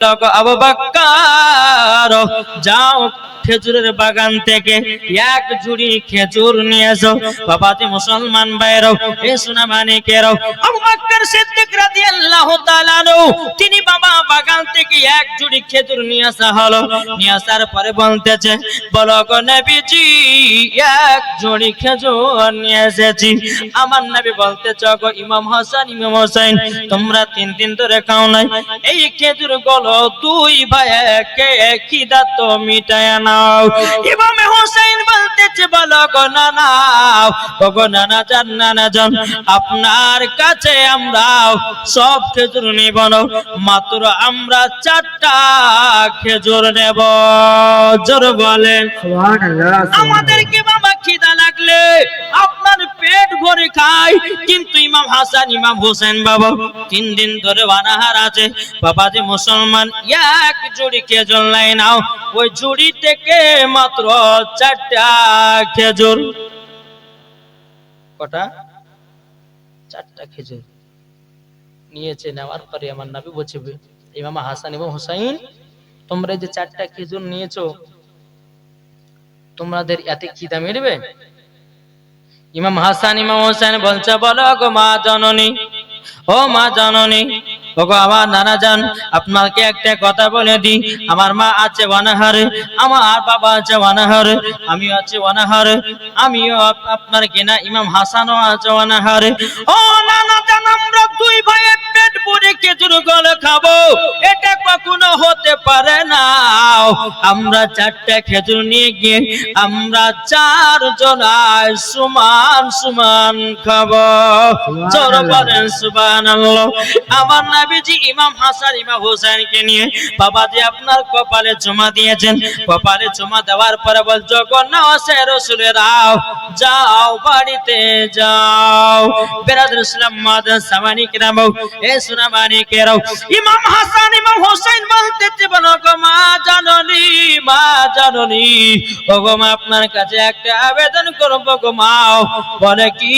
আবু বকর যাও খেজুরের বাগান থেকে এক ঝুড়ি খেজুর নিয়ে এসো। বাবাজি মুসলমান ভাইরাও, এ সোনা মানিকেরাও, আবু বকর সিদ্দিক রাদিয়াল্লাহু তাআলা আনহু তিনি বাবা বাগান থেকে এক ঝুড়ি খেজুর নিয়ে আসা হলো। নিয়ে আসার পরে বলতেছে, বলো গো নবীজি এক ঝুড়ি খেজুর নিয়ে এসেছি। আমার নবী বলতেছে, গো ইমাম হাসান ইমাম হোসেন তোমরা 3 দিন ধরে খাও নাই, এই খেজুর গুলো দুই ভাইকে খিদা তো মিটায় নাও। ইমাম হোসেন বলতেছে, বলো গো নানা, গো নানা জান আপনার কাছে আমরা সব খেজুর নিব না, মাত্র আমরা 4টা খেজুর নেব। জোর বলেন সুবহানাল্লাহ। আমাদেরকে বাবা খিদা লাগলে আপনার পেট ভরে খাই, কিন্তু ইমাম হাসান ইমাম হোসেন বাবা 3 দিন ধরে অনাহার আছে। বাবাজি মুসলমান এক ঝুড়ি খেজুর লাই নাও, ওই ঝুড়ি থেকে মাত্র 4টা খেজুর। কটা? 4টা খেজুর নিয়েছে। নেওয়ার পরে আমার নবী বলছে, ইমাম হাসান এবং হোসেন তোমরা যে 4টা খেজুর নিয়েছো তোমাদের এতে খিদা মিটবে? ইমাম হাসান ইমাম হোসেন বলছে, বলো গো মা জননী, ও মা জননী, ওগো আমার নানা জান আপনাকে একটা কথা বলে দিই, আমার মা আছে অনাহারে, আমার বাবা আছে অনাহারে, আমিও আছি অনাহারে, আমিও আপনার কিনা ইমাম হাসানও আছে অনাহারে। ও নানা জান আমরা দুই ভাইয়ের পেট ভরে খেজুর গুলো খাবো, এটা কখনো হতে পারে না। আমরা 4টা খেজুর নিয়ে গিয়ে আমরা 4 জনায় সমান সমান খাবো। জোর বলেন সুবহানাল্লাহ। আমার নবীজি ইমাম হাসান ইমাম হোসেনকে নিয়ে বাবাজি আপনার কপালে চুমা দিয়েছেন। কপালে চুমা দেওয়ার পরে বলছো, গো নওয়াসে রাসূলেরাও যাও বাড়িতে যাও। বিরাদর ইসলাম মাদান সামানি কিরামও, এ সোনা মানিকেরাও, ইমাম হাসান ইমাম হোসেন বলতেছে, বলো গো মা জননী, মা জননী, ও গো মা আপনার কাছে একটা আবেদন করব গো মা। বলে কি?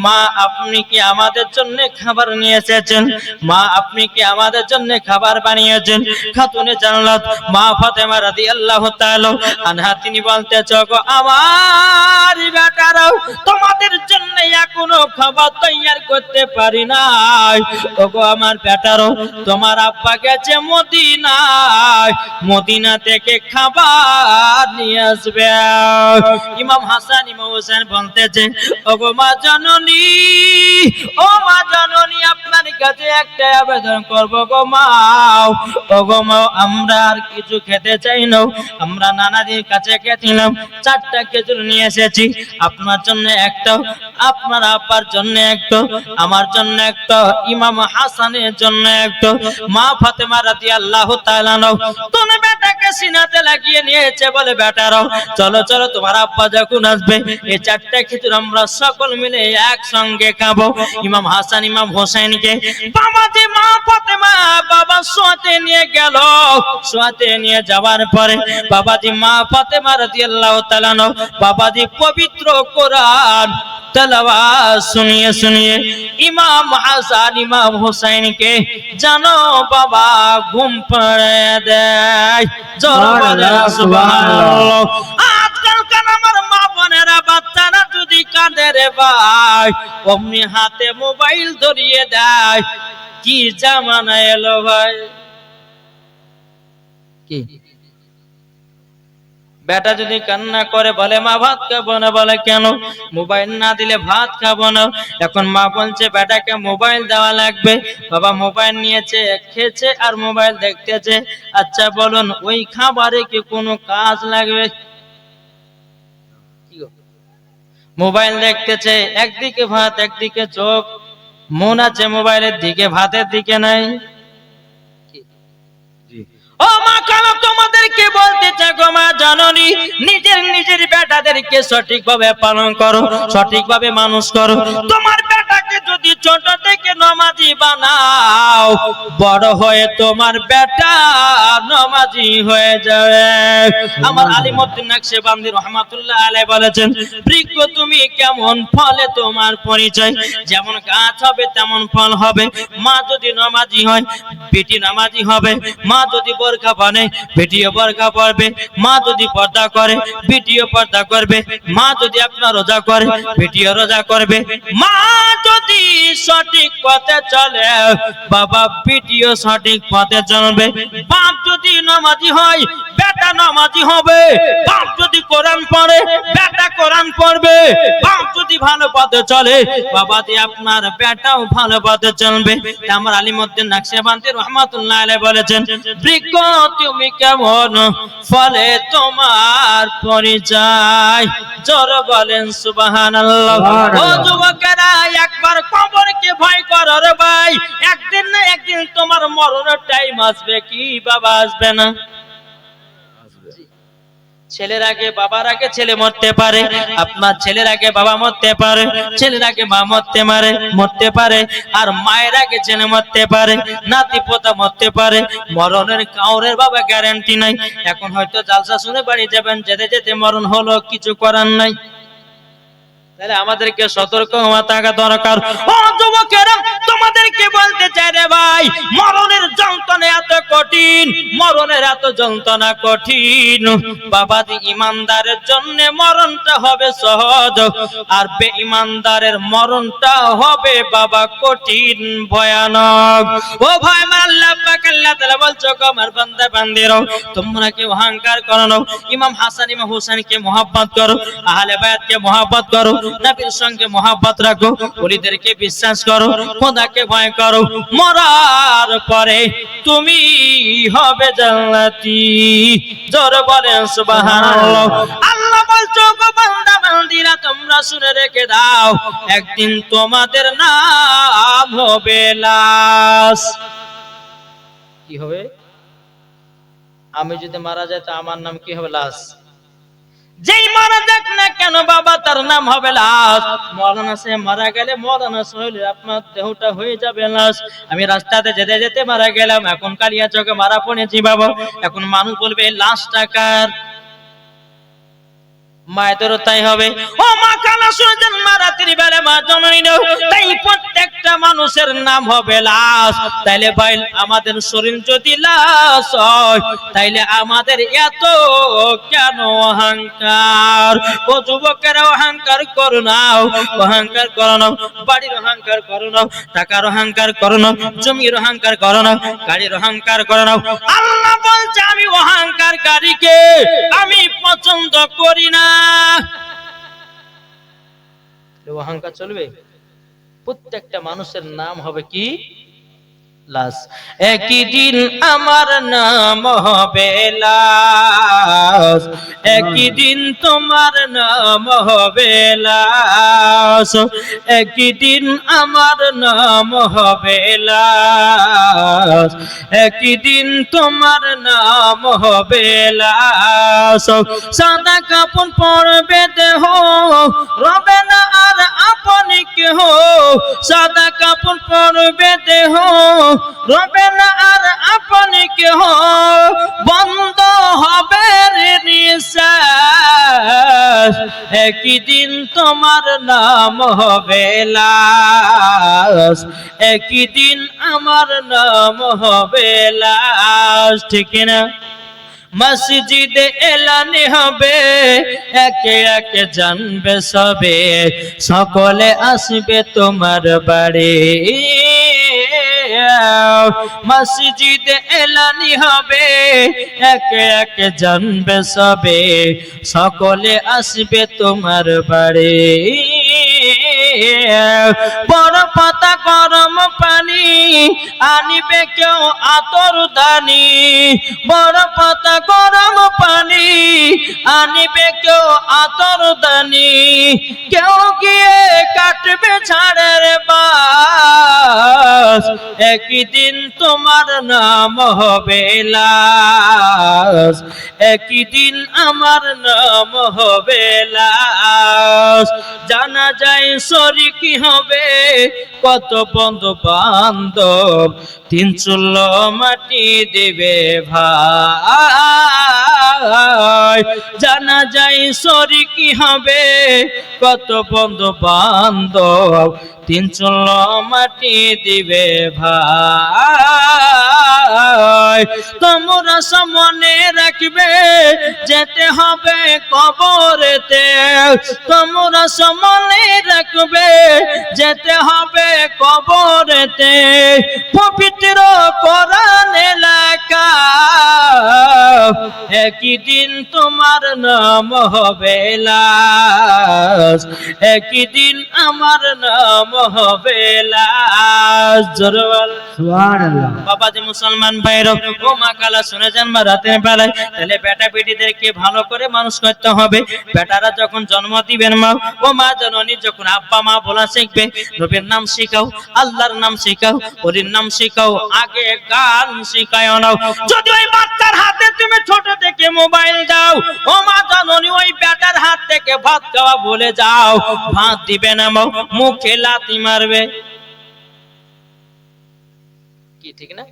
মা আপনি কি আমাদের জন্য খাবার নিয়ে এসেছেন? মা আপনি কি আমাদের জন্য খাবার বানিয়েছেন? খাতুনে জান্নাত মা ফাতেমা রাদিয়াল্লাহু তাআলা আনহা তিনি বলতেছে, গো আমার বেটারাও তোমাদের জন্য এখনো খাবার তৈয়ার করতে পারি নাই। ওগো আমার বেটারও তোমার আব্বা গেছে মদিনায়, মদিনা থেকে খাবার নিয়ে আসবে। ইমাম হাসান ইমাম হোসেন বলতেছে, ওগো মা জননী, ও মা জননী আপনার কাছে একটা আবেদন করব গো মা। ওগো মা আমরা আর কিছু খেতে চাই না, আমরা নানাজির কাছে গেছিলাম 4টা খেজুর নিয়ে এসেছি, আপনার জন্য একটা, আপনার আব্বার জন্য একটা, আমার জন্য একটা, ইমাম হাসানের জন্য একটা। মা ফাতেমা রাদিয়াল্লাহু তাআলা আনহা তুমি বেটাকে সিনাতে লাগিয়ে নিয়েছে, বলে বেটারাও চলো চলো তোমার আব্বা যখন আসবে এই 4টা খেজুর আমরা সকল মিলে একসঙ্গে খাবো। ইমাম হাসান ইমাম হোসেনকে বাবাজি মা ফাতেমা বাবা শোয়াতে নিয়ে গেল। শোয়াতে নিয়ে যাওয়ার পরে বাবাজি মা ফাতেমা রাদিয়াল্লাহু তাআলা আনহা বাবাজি পবিত্র কোরআন তেলাওয়াত শুনিয়ে শুনিয়ে ইমাম হাসান ইমাম হোসেনকে জানো বাবা ঘুম পাড়িয়ে দেয়। জোর বলেন সুবহানাল্লাহ। আজকালকার আমার মা বোনেরা বাচ্চারা যদি কাঁদে রে ভাই, অমনি হাতে মোবাইল ধরিয়ে দেয়। কি জামানা এলো ভাই! কি বেটা যদি কান্না করে বলে মা ভাত খাবো না, বলে কেন? মোবাইল না দিলে ভাত খাবো না। এখন মা বলছে বেটাকে মোবাইল দেওয়া লাগবে। বাবা মোবাইল নিয়েছে, খেয়েছে আর মোবাইল দেখতেছে। আচ্ছা বলুন ওই খাবারে কি কোনো কাজ লাগবে? মোবাইল দেখতেছে, একদিকে ভাত একদিকে চোখ, মন আছে মোবাইলের দিকে, ভাতের দিকে নাই। ও মা কেন তোমাদেরকে বলতে চাই গো মা জননী, নিজের বেটাদেরকে সঠিকভাবে পালন করো, সঠিকভাবে মানুষ করো। তোমার বেটাকে যদি ছোট থেকে নামাজি বানাও, বড় হয়ে তোমার বেটা নামাজি হয়ে যাবে। আমার আলিমউদ্দিন নকশবন্দি রাহমাতুল্লাহ আলাইহি বলেছেন, বৃক্ষ তুমি কেমন ফলে তোমার পরিচয়, যেমন গাছ হবে তেমন ফল হবে। মা যদি নামাজি হয় বেটি নামাজি হবে, মা যদি বোরকা পরে বেটিও বোরকা পরবে, মা যদি পর্দা করে বেটিও পর্দা করবে, মা যদি আপনার রোজা করে বেটিও রোজা করবে, মা যদি সঠিক পথে চলে বাবা বেটিও সঠিক পথে চলবে। বাপ যদি নামাজি হয় বেটা নামাজি হবে, বাপ যদি কোরআন পড়ে বেটা কোরআন পড়বে, বাপ যদি ভালো পথে চলে বাবা দিয়ে আপনার বেটাও ভালো পথে চলবে। আমার আলিমউদ্দিন নকশবন্দি রাহমাতুল্লাহ আলাইহি বলেছেন, বৃক্ষ তুমি কেমন ফলে তোমার পরিচয়। জোরে বলেন সুবহানাল্লাহ। ও যুবকেরা, একবার কবরকে ভয় করো রে ভাই, একদিন না একদিন তোমার মরণের টাইম আসবে কি বাবা, আসবে না? ছেলের আগে বাবার আগে ছেলে মরতে পারে, আপনার ছেলের আগে বাবা মরতে পারে, ছেলের আগে মা মরতে পারে, আর মায়ের আগে ছেলে মরতে পারে, নাতি পোতা মরতে পারে। মরণের কাউরের বাবা গ্যারান্টি নাই। এখন হয়তো জালসা শুনে বাড়ি যাবেন, যেতে যেতে মরণ হলো, কিছু করার নাই। তাহলে আমাদেরকে সতর্ক হওয়া থাকা দরকার। ও যুবকেরা, তোমাদেরকে বলতে চাই রে ভাই, মরণের যন্ত্রণা এত কঠিন, মরণের এত যন্ত্রণা কঠিন বাবা। ইমানদারের জন্য মরণটা হবে সহজ, আর বেঈমানদারের মরণটা হবে বাবা কঠিন ভয়ানক। ও ভাই আমার, আল্লাহ পাক আল্লাহ তাআলা বলছো, আমার বান্দা বান্দিরা তোমরা কি অহংকার করো না, ইমাম হাসান ইমাম হুসাইনকে মহব্বত করো, আহলে বায়াতকে মহব্বত করো, নবীর সঙ্গে মহব্বত রাখো, ওলিদেরকে বিশ্বাস করো, খোদাকে ভয় করো, মরার পরে তুমি হবে জান্নাতি। জোরে বলেন সুবহানাল্লাহ। আল্লাহ বলছো, গো বান্দা বান্দিরা তোমরা শুনে রেখে দাও, একদিন তোমাদের নাম হবে লাশ। কি হবে? আমি যদি মারা যাই তো আমার নাম কি হবে? লাশ। যেই মারা যাক না কেন বাবা, তার নাম হবে লাশ। মৌলানা সাহেব মারা গেলে মৌলানা সাহেব আপনার দেহটা হয়ে যাবে লাশ। আমি রাস্তাতে যেতে যেতে মারা গেলাম, এখন কালিয়া চকে মারা পড়েছি বাবা, এখন মানুষ বলবে লাশটা কার? মায়েদেরও তাই হবে। ও মা কালা শুনছেন, মারাত্রি বেলা মা জননী, তাই প্রত্যেকটা মানুষের নাম হবে লাশ। তাইলে ভাই আমাদের শরীর যদি লাশ হয়, তাইলে আমাদের এত কেন অহংকার? ও যুবকেরা, অহংকার করো না, অহংকার করো না, বাড়ির অহংকার করো না, টাকার অহংকার করো না, জমির অহংকার করো না, গাড়ির অহংকার করো না। আল্লাহ বলছে, আমি অহংকারকারীকে আমি পছন্দ করি না। অহংকার চলবে? প্রত্যেকটা মানুষের নাম হবে কি? লাশ। একই দিন আমার নাম হবে লাশ, একই দিন তোমার নাম হবে লাশ, একই দিন আমার নাম হবে লাশ, একই দিন তোমার নাম হবে লাশ। সাদা কাপড় পরবে দেহ, রবে না আর আপনি কেহ, সাদা কাপড় পরবে দেহ, রবে না আর আপনি কেহ, বন্ধ হবে নিঃশ্বাস, একই দিন তোমার নাম হবে লাশ, একই দিন আমার নাম হবে লাশ। ঠিক না? মসজিদে এলানি হবে, একে একে জানবে সবে, সকলে আসবে তোমার বাড়ি। মসজিদে এলানি হবে, একে একে জানবে সবে, সকলে আসবে তোমার বাড়ি। বড় পাতা গরম পানি আনিবে কেউ আতর দানি, বড় পাতা গরম পানি আনিবে কেউ আতর দানি, কেউ গিয়ে কাটবে ঝাড়ের বাস, একই দিন তোমার নাম হবে লাশ, একই দিন আমার নাম হবে লাশ। জানা যায় শরিকি হবে কত বন্ধু বান্ধব, তিন চুল মাটি দেবে ভাই। জানা যায় শরিকি হবে কত বন্ধু বান্ধব, তিন চুল মাটি দিবে ভাই। তোমরা মনে রাখবে যেতে হবে কবরেতে, তোমরা মনে রাখবে যেতে হবে কবরেতে। পবিত্র কোরআনে লেখা একই দিন তোমার নাম হবে লাশ, একই দিন আমার নাম হবে লাশ। জোরে বল সুবহানাল্লাহ। বাবা যে মুসলমান ভাইরা ও মা কালা শুনে যান বা রাতের বেলায়, তাহলে বেটা বেটিদেরকে ভালো করে মানুষ করতে হবে। বেটারা যখন জন্ম দিবেন মা ও মা জননী যখন আব্বা মা বলা শিখবে, নবীর নাম শিখাও, আল্লাহর নাম শিখাও, ওলির নাম শিখাও, আগে গান শিখায় নাও। যদি ওই বাচ্চার হাতে তুমি ছোট থেকে মোবাইল দাও ও মা জননী, ওই বেটার হাত থেকে ভাত খাওয়া ভুলে যাও, ভাত দিবে না মা, মুখে লাথি মারবে। কি ঠিক না?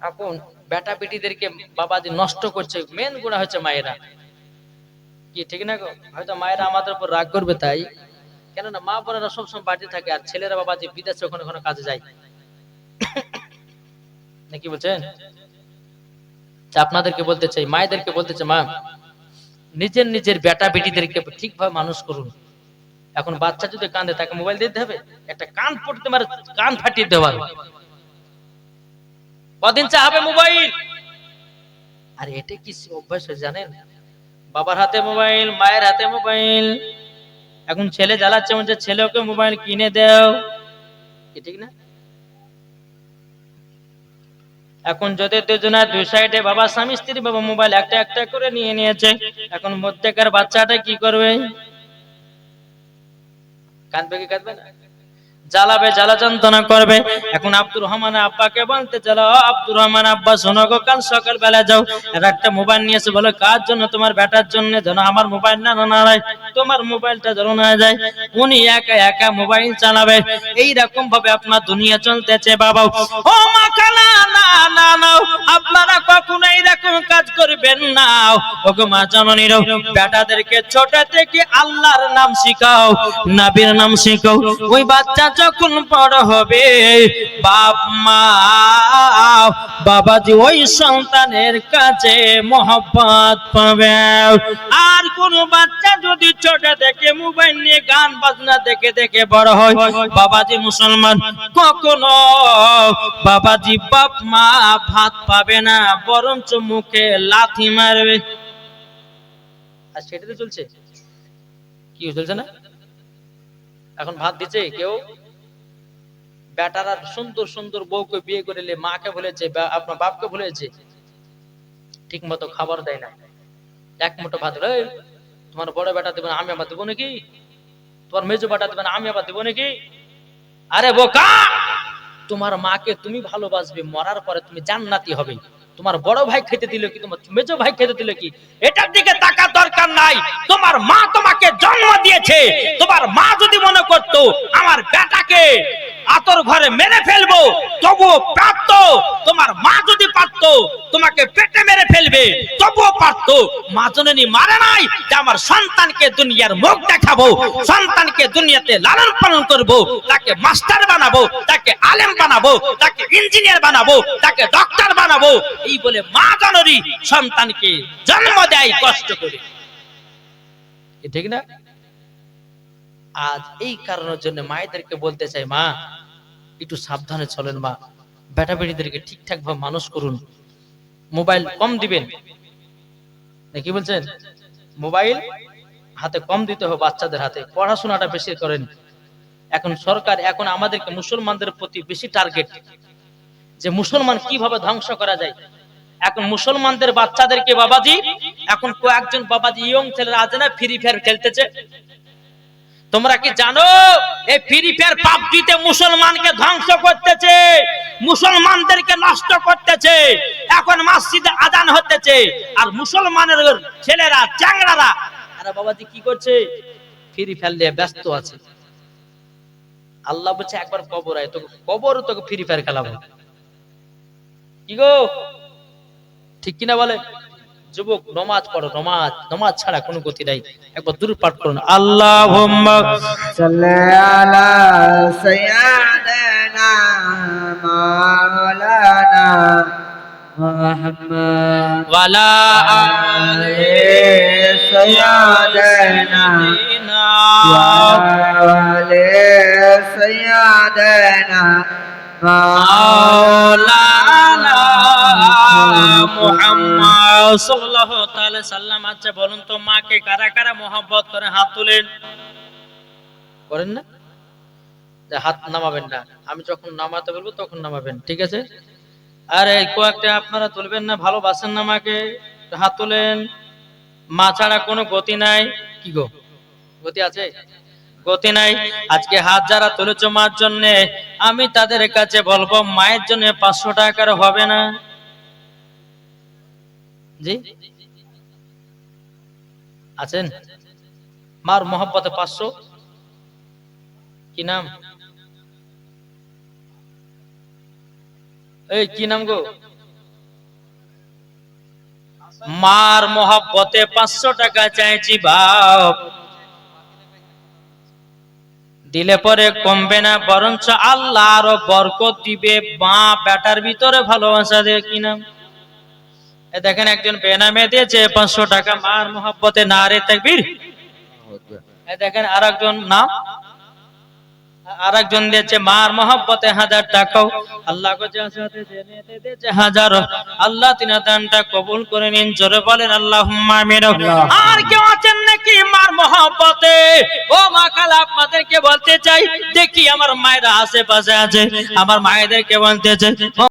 এখন বেটা বেটিদেরকে বাবাজি নষ্ট করছে, মেন গুণা হচ্ছে মায়েরা। কি ঠিক না গো? হয়তো মায়েরা আমাদের উপর রাগ করবে তাই, কেননা মা বোনেরা সবসময় বাড়িতে থাকে আর ছেলেরা বাবাজি বিদেশে ওখানে ওখানে কাজে যায়। নাকি বলছেন? আপনাদেরকে বলতে চাই, মায়েদেরকে বলতে চাই, মা নিজের নিজের বেটা বেটিদেরকে ঠিকভাবে মানুষ করুন। এখন বাচ্চা যদি কাঁদে তাকে মোবাইল দিতে হবে, একটা কান পড়তে মারে কান ফাটিয়ে দেওয়া, কদিন চাবে মোবাইল। আর এটা কি অভ্যাস জানেন? বাবার হাতে মোবাইল, মায়ের হাতে মোবাইল। এখন ছেলে জ্বালাচ্ছে বলছে ছেলেকে মোবাইল কিনে দাও, ঠিক না? এখন যদি দুজনের দুই সাইডে বাবা স্বামী স্ত্রী বাবা মোবাইল একটা একটা করে নিয়ে নিয়েছে, এখন মধ্যেকার বাচ্চাটা কি করবে? কাঁদবে কি কাঁদবে না? জ্বালাবে, জ্বালা যন্ত্রণা করবে। এখন আব্দুর রহমান আব্বাকে বলতে চলো, আব্দুর রহমান আব্বা শোনো গো, কাল সকাল বেলা যাও আর একটা মোবাইল নিয়ে এসে বলো কার জন্য? তোমার বেটার জন্য, যেন আমার মোবাইল না না হয়, তোমার মোবাইলটা যেন না যায়। উনি একা একা মোবাইল চালাবে। এইরকম ভাবে আপনার দুনিয়া চলতেছে বাবা। ও মা কালা না না না, আপনারা কখনো এইরকম কাজ করবেন না। ওগো মা জননীর বেটাদেরকে ছোট থেকে আল্লাহর নাম শিখাও, নবীর নাম শিখাও। ওই বাচ্চা যখন বড় হবে বাপ মা বাবাজি ওই সন্তানের কাছে মহব্বত পাবে। আর কোন বাচ্চা যদি ছোট থেকে মোবাইল নিয়ে গান বাজনা দেখে দেখে বড় হয় বাবাজি মুসলমান, কখনো বাবাজি বাপ মা ভাত পাবে না, বরঞ্চ মুখে লাথি মারবে। আর সেটা তো চলছে, কি চলছে না? এখন ভাত দিচ্ছে কেউ, বেটারা সুন্দর সুন্দর বউকে বিয়ে করেলে মাকে ভুলেছে, আপনার বাপকে ভুলেছে, ঠিক মতো খাবার দেয় না। এক মুঠো ভাত, তোমার বড় বেটা দেবে না আমি আবার দেবো নাকি? তোমার মেজো বেটা দেবে না আমি আবার দেবো নাকি? আরে বোকা, তোমার মাকে তুমি ভালোবাসবে, মরার পরে তুমি জান্নাতি হবে। তোমার বড় ভাই খেতে দিল কি, তোমার মেজো ভাই খেতে দিল কি, এটার দিকে তাকার দরকার নাই। তোমার মা তোমাকে জন্ম দিয়েছে। তোমার মা যদি মনে করতো আমার বেটাকে আতর ঘরে মেরে ফেলবো তবুও পারত। তোমার মা যদি পারতো তোমাকে পেটে মেরে ফেলবে তবুও পারতো। মা জননী মারে নাই যে আমার সন্তানকে দুনিয়ার মুখ দেখাবো, সন্তানকে দুনিয়াতে লালন পালন করবো, তাকে মাস্টার বানাবো, তাকে আলেম বানাবো, তাকে ইঞ্জিনিয়ার বানাবো, তাকে ডক্টর বানাবো, এই বলে মা জননী সন্তানকে জন্ম দেয় কষ্ট করে, ঠিক না? আজ এই কারণের জন্য মায়েদেরকে বলতে চাই, মা একটু সাবধানে চলেন, মা বেটা বেটিদেরকে ঠিকঠাক ভাবে মানুষ করুন, মোবাইল কম দিবেন। কি বলছেন? মোবাইল হাতে কম দিতে হবে বাচ্চাদের হাতে, পড়াশোনাটা বেশি করেন। এখন সরকার এখন আমাদেরকে মুসলমানদের প্রতি বেশি টার্গেট, যে মুসলমান কিভাবে ধ্বংস করা যায়। এখন মুসলমানদের বাচ্চাদেরকে বাবাজি, এখন কয়েকজন বাবাজি ইয়ং ছেলেরা আছে না ফ্রি ফায়ার খেলতেছে। তোমরা কি জানো এই ফ্রি ফায়ার পাবজিতে মুসলমানকে ধ্বংস করতেছে, মুসলমানদেরকে নষ্ট করতেছে। এখন মসজিদে আজান হতেছে আর মুসলমানের ছেলেরা চ্যাংড়ারা আরে বাবাজি কি করছে? ফ্রি ফায়ার নিয়ে ব্যস্ত আছে। আল্লাহ বলছে একবার কবর আয়, তোকে কবর তোকে ফ্রি ফায়ার খেলাবো। কি গো, ঠিক কিনা বলে? যুবক নামাজ পড়ো, নামাজ, নামাজ ছাড়া কোনো গতি নাই। একবার দূর পাঠ করুন, আল্লাহুম্মা সাল্লি আলা সাইয়্যিদিনা মাওলানা মুহাম্মদ ওয়ালা আলি সাইয়্যিদিনা আলি সাইয়্যিদিনা মাওলানা মুহাম্মদ সাল্লাল্লাহু তাআলা সাল্লাম। আচ্ছা বলুন তো, মাকে কারা কারা মহব্বত করে? হাত তুলেন। করেন না? যে হাত নামাবেন না, আমি যখন নামাতে বলবো তখন নামাবেন, ঠিক আছে? আরে কয়েকটা আপনারা তুলবেন না, ভালোবাসেন না মাকে? হাত তুলেন। মা ছাড়া কোনো গতি নাই। কি গো, গতি আছে? গতি নাই। আজকে হাত যারা তুলেছ মার জন্য, আমি তাদের কাছে বলবো মায়ের জন্য 500 টাকার হবে না? জি আছেন? মার মহব্বতে 500। কি নাম? এই কি নাম গো? মার মহব্বতে 500 টাকা চাইছি বাপ। দিলে পরে কমবে না, বরঞ্চ আল্লাহ আরো বরকত দিবে। মা বেটার ভিতরে ভালোবাসা দেয়। কি নাম? এ দেখেন একজন বেনামে দিয়েছে 500 টাকা মার মহব্বতে, নারে তাকবীর। এ দেখেন আরেকজন নাম, আরেকজন দিয়েছে মার মহব্বতে 1000 টাকাও। আল্লাহ দিয়েছে 1000। আল্লাহ তিনা দানটা কবুল করে নিন, জোরে বলেন আল্লাহুম্মা আমিন। আর কেউ আছেন নাকি মার মহব্বতে? ও মা খালা, আপনাদেরকে বলতে চাই, দেখি আমার মায়েরা আশেপাশে আছে, আমার মায়েদেরকে বলতে চাই,